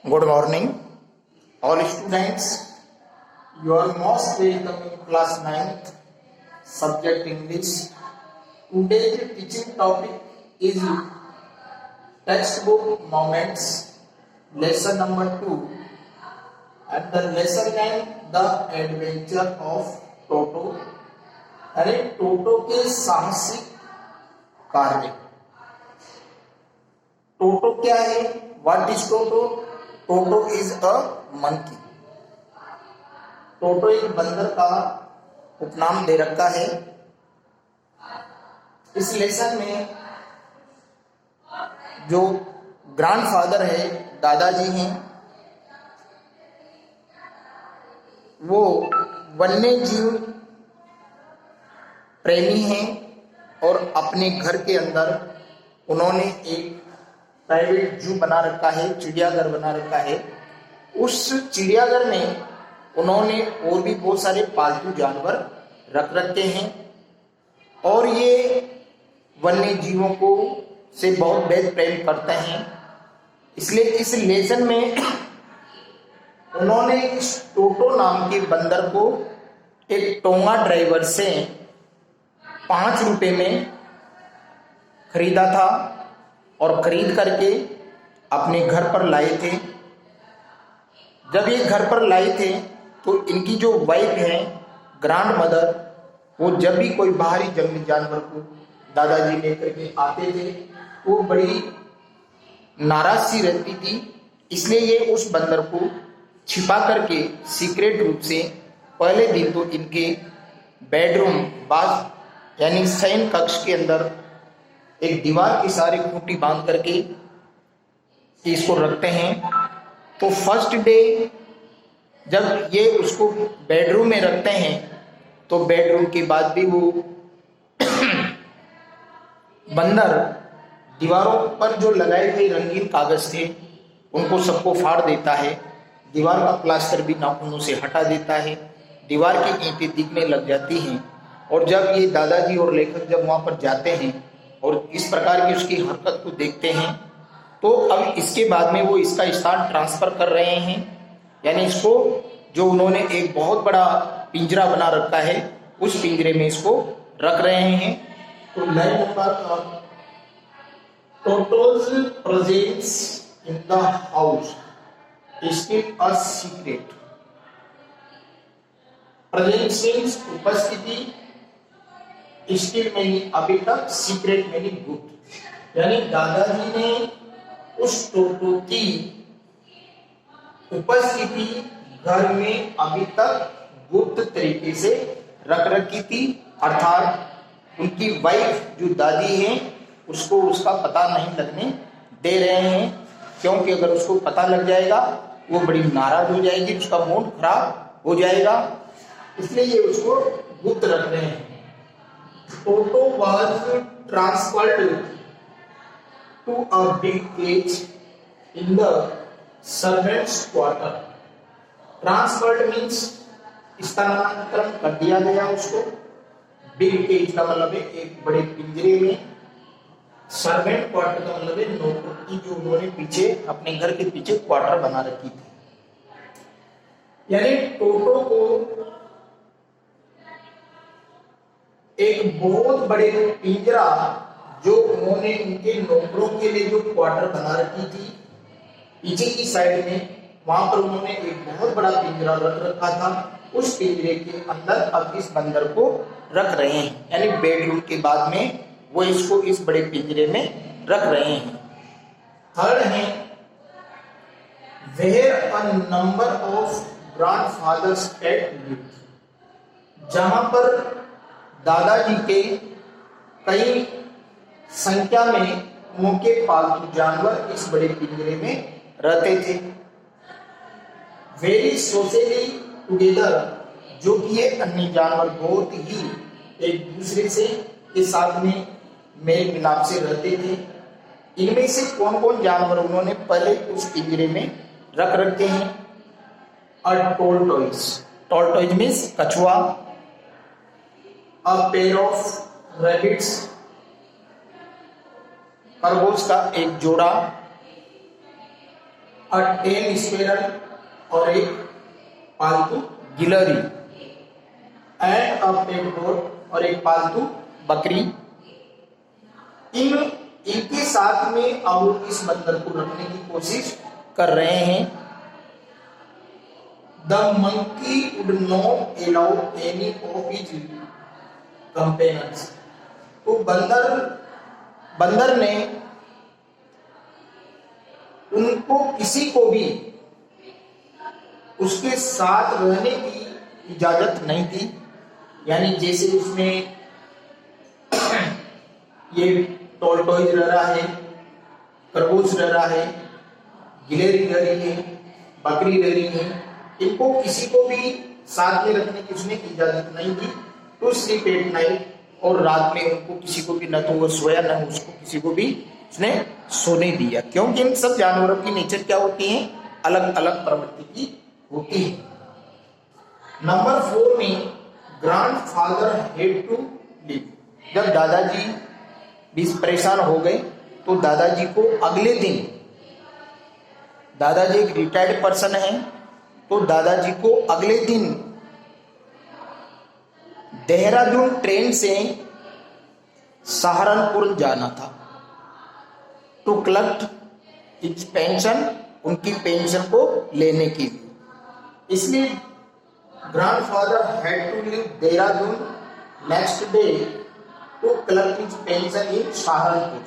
Good morning, all students. You are most welcome in class 9th, subject English. Today's teaching topic is textbook moments, lesson number 2, and the lesson name The Adventure of Toto. अरे टोटो के साहसिक कार्य। Toto क्या है? What is Toto? Toto is a monkey. Toto एक बंदर का उपनाम दे रखा है। इस लेसन में जो ग्रैंडफादर है, दादाजी हैं, वो वन्य जीव प्रेमी हैं और अपने घर के अंदर उन्होंने एक प्राइवेट जू बना रखा है, चिड़ियाघर बना रखा है। उस चिड़ियाघर में उन्होंने और भी बहुत सारे पालतू जानवर रख रखे हैं और ये वन्य जीवों को से बहुत बेहद प्रेम करते हैं। इसलिए इस लेसन में उन्होंने इस टोटो नाम के बंदर को एक टोंगा ड्राइवर से 5 रुपए में खरीदा था और खरीद करके अपने घर पर लाए थे। जब ये घर पर लाए थे तो इनकी जो वाइफ है, ग्रैंड मदर, वो जब भी कोई बाहरी जंगली जानवर को दादाजी लेकर के आते थे वो बड़ी नाराज सी रहती थी। इसलिए ये उस बंदर को छिपा करके सीक्रेट रूप से पहले दिन तो इनके बेडरूम बाथ यानी शयन कक्ष के अंदर एक दीवार की सारी खूंटी बांध करके इसको रखते हैं। तो फर्स्ट डे जब ये उसको बेडरूम में रखते हैं तो बेडरूम के बाद भी वो बंदर दीवारों पर जो लगाए हुए रंगीन कागज थे उनको सबको फाड़ देता है। दीवार का प्लास्टर भी नाखूनों से हटा देता है। दीवार की ईंटें दिखने लग जाती हैं और जब ये दादाजी और लेखक जब वहां पर जाते हैं और इस प्रकार की उसकी हरकत को देखते हैं तो अब इसके बाद में वो इसका स्थान ट्रांसफर कर रहे हैं, यानी इसको जो उन्होंने एक बहुत बड़ा पिंजरा बना रखा है उस पिंजरे में इसको रख रहे हैं। तो line number टोटोज presence in the house still a secret. Presence means उपस्थिति, स्टिल में अभी तक, सीक्रेट में गुप्त, यानी दादाजी ने उस टोटो की उपस्थिति घर में अभी तक गुप्त तरीके से रख रखी थी। अर्थात उनकी वाइफ जो दादी है उसको उसका पता नहीं लगने दे रहे हैं, क्योंकि अगर उसको पता लग जाएगा वो बड़ी नाराज हो जाएगी, उसका मूड खराब हो जाएगा। इसलिए ये उसको गुप्त रख रहे हैं। Toto was transferred to a big cage in the servants' quarter. Transferred means स्थानांतरण कर दिया गया उसको। बिग केज का मतलब है एक बड़े पिंजरे में। सर्वेंट क्वार्टर का मतलब है नौकर की जो उन्होंने पीछे अपने घर के पीछे क्वार्टर बना रखी थी। यानी टोटो को एक बहुत बड़े पिंजरा जो उन्होंने उनके नौकरों के लिए जो क्वार्टर बना रखी थी पीछे की साइड में, वहां पर उन्होंने एक बहुत बड़ा पिंजरा रख रखा था। उस पिंजरे के अंदर अब इस बंदर को रख रहे हैं, यानी बेडरूम के बाद में वो इसको इस बड़े पिंजरे में रख रहे हैं। थर्ड है where a number of grandfathers pet live. जहां पर दादाजी के कई संख्या में उनके पालतू जानवर इस बड़े पिंजरे में रहते थे। वेरी सोशली टुगेदर, जो कि ये अन्य जानवर बहुत ही एक दूसरे से के साथ में मेल मिलाप से रहते थे। इनमें से कौन कौन जानवर उन्होंने पहले उस पिंजरे में रख रखे हैं? टोल्टॉइज। टोल्टॉइज मीन्स कछुआ। A pair of rabbits, खरगोश का एक जोड़ा। अ टेम स्क्वेरल और एक पालतू गिलहरी, एंड अ पेट गोट और एक पालतू बकरी। इनके साथ में अब इस बंदर को रखने की कोशिश कर रहे हैं। The monkey would not allow any of his companions. तो बंदर ने उनको किसी को भी उसके साथ रहने की इजाजत नहीं दी। यानी जैसे उसमें ये टॉर्टोइज रह रहा है, खरगोश रह रहा है, गिलहरी रह रही है, बकरी रह रही है, इनको किसी को भी साथ में रखने की उसने इजाजत नहीं दी। टू स्लीप एट नाइट, और रात में उनको किसी को भी, न तो वो सोया न उसको किसी को भी उसने सोने दिया, क्योंकि इन सब जानवरों की नेचर क्या होती है, अलग अलग प्रवृत्ति की होती है। नंबर 4 में ग्रैंडफादर हैड टू लीव। जब दादाजी भी परेशान हो गए तो दादाजी को अगले दिन, दादाजी एक रिटायर्ड पर्सन है, तो दादाजी को अगले दिन देहरादून ट्रेन से सहारनपुर जाना था टू कलेक्ट इट्स पेंशन, उनकी पेंशन को लेने की। इसलिए grandfather had to leave Dehradun next day to collect its pension in Saharanpur.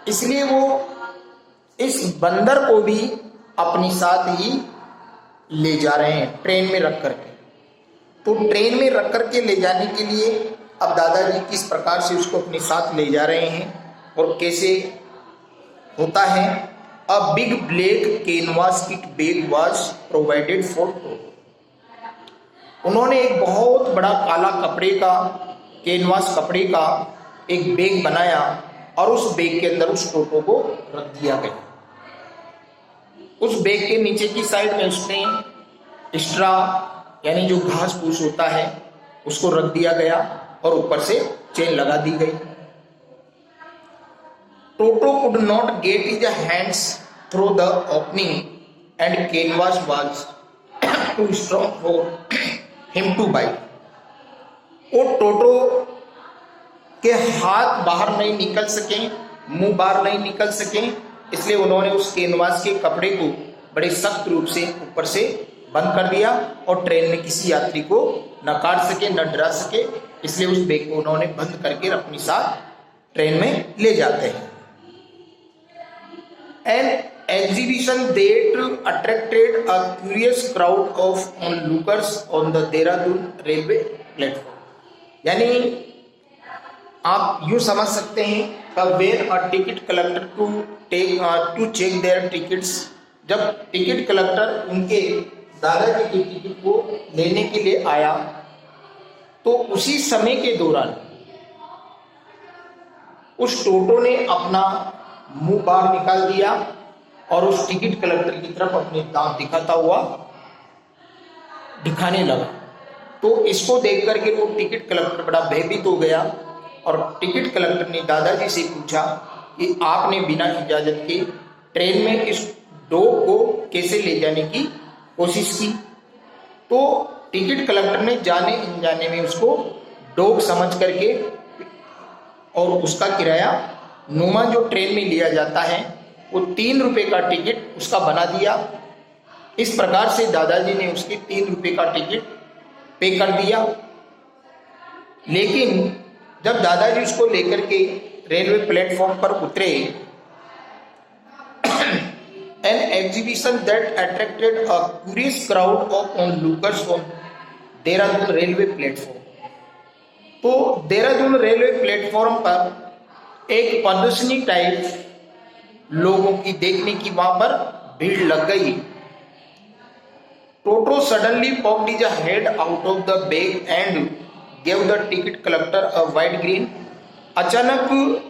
इसलिए वो इस बंदर को भी अपने साथ ही ले जा रहे हैं ट्रेन में रख करके। तो ट्रेन में रख करके ले जाने के लिए अब दादाजी किस प्रकार से उसको अपने साथ ले जा रहे हैं और कैसे होता है। A big black canvas kit bag was provided for Toto. उन्होंने एक बहुत बड़ा काला कपड़े का, कैनवास कपड़े का एक बैग बनाया और उस बैग के अंदर उस टोटो को रख दिया गया। उस बैग के नीचे की साइड में उसने स्ट्रा यानी जो घास फूस होता है उसको रख दिया गया और ऊपर से चेन लगा दी गई। Toto could not get his hands through the opening and canvas was too strong for him to bite. वो टोटो के हाथ बाहर नहीं निकल सके, मुंह बाहर नहीं निकल सके, इसलिए उन्होंने उस कैनवास के कपड़े को बड़े सख्त रूप से ऊपर से बंद कर दिया और ट्रेन में किसी यात्री को न काट सके न डरा सके, इसलिए उस बैग को उन्होंने बंद करके अपने साथ ट्रेन में ले जाते हैं। An exhibition that attracted a curious crowd of onlookers on the Dehradun railway platform। यानी आप यूं समझ सकते हैं कि where a ticket collector to check their tickets, जब टिकट कलेक्टर उनके दादाजी की टिकट को लेने के लिए आया तो उसी समय के दौरान उस टोटो ने अपना मुंह बाहर निकाल दिया और उस टिकट कलेक्टर की तरफ अपने दांत दिखाने लगा। तो इसको देख करके वो टिकट कलेक्टर बड़ा भयभीत हो गया और टिकट कलेक्टर ने दादाजी से पूछा कि आपने बिना इजाजत के ट्रेन में इस डॉग को कैसे ले जाने की कोशिश की। तो टिकट कलेक्टर ने जाने अनजाने में उसको डॉग समझ करके और उसका किराया नोमा जो ट्रेन में लिया जाता है वो 3 रुपए का टिकट उसका बना दिया। इस प्रकार से दादाजी ने उसके 3 रुपए का टिकट पे कर दिया। लेकिन जब दादाजी उसको लेकर के रेलवे प्लेटफॉर्म पर उतरे, an exhibition that attracted a curious crowd of onlookers on Dehradun railway platform. तो देहरादून रेलवे प्लेटफॉर्म पर एक प्रदर्शनी टाइप लोगों की देखने की वहां पर भीड़ लग गई। Toto suddenly popped his head out of the bag and gave the ticket collector a wide grin. अचानक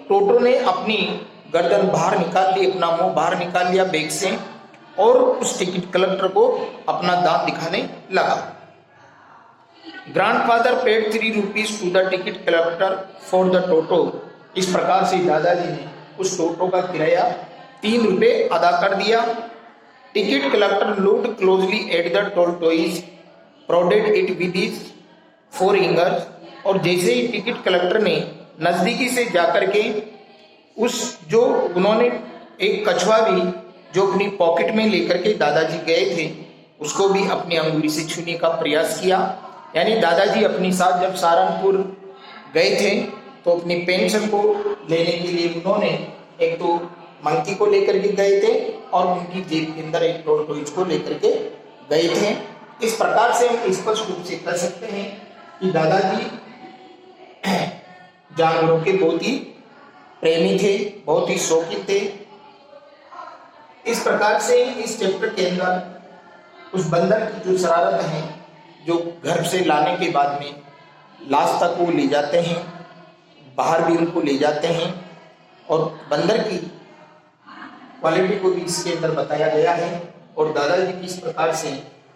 टोटो ने अपनी गर्दन बाहर निकाल ली, अपना मुंह बाहर निकाल लिया बैग से और उस टिकट कलेक्टर को अपना दांत दिखाने लगा। Grandfather paid 3 rupees to the ticket collector for the Toto. इस प्रकार से दादाजी ने उस टोटो का किराया ₹3 अदा कर दिया। Ticket collector looked closely at the tortoise, prodded it with his forefingers, और जैसे ही टिकट कलेक्टर ने नजदीकी से जाकर के उन्होंने एक कछुआ भी जो अपनी पॉकेट में लेकर के दादाजी गए थे उसको भी अपनी अंगुली से छूने का प्रयास किया। यानी दादाजी अपनी साथ जब सहारनपुर गए थे तो अपनी पेंशन को लेने के लिए उन्होंने एक तो मंकी को लेकर के गए थे और उनकी जेब के अंदर एक टोर्टोइज को लेकर के गए थे। इस प्रकार से हम स्पष्ट रूप से कह सकते हैं कि दादाजी जानवरों के बहुत ही प्रेमी थे, बहुत ही शौकीन थे। इस प्रकार से इस चैप्टर के अंदर उस बंदर की जो शरारत है, जो घर से लाने के बाद में लाश तक वो ले जाते हैं, बाहर भी उनको ले जाते हैं, और बंदर की क्वालिटी को भी इसके अंदर बताया गया है। और दादाजी किस प्रकार से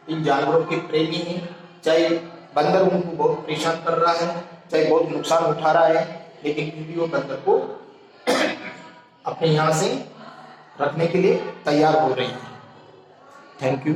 इन जानवरों के प्रेमी हैं, चाहे बंदर उनको बहुत परेशान कर रहा है, चाहे बहुत नुकसान उठा रहा है, लेकिन फिर भी वो बंदर को अपने यहाँ से रखने के लिए तैयार हो रही है। Thank you.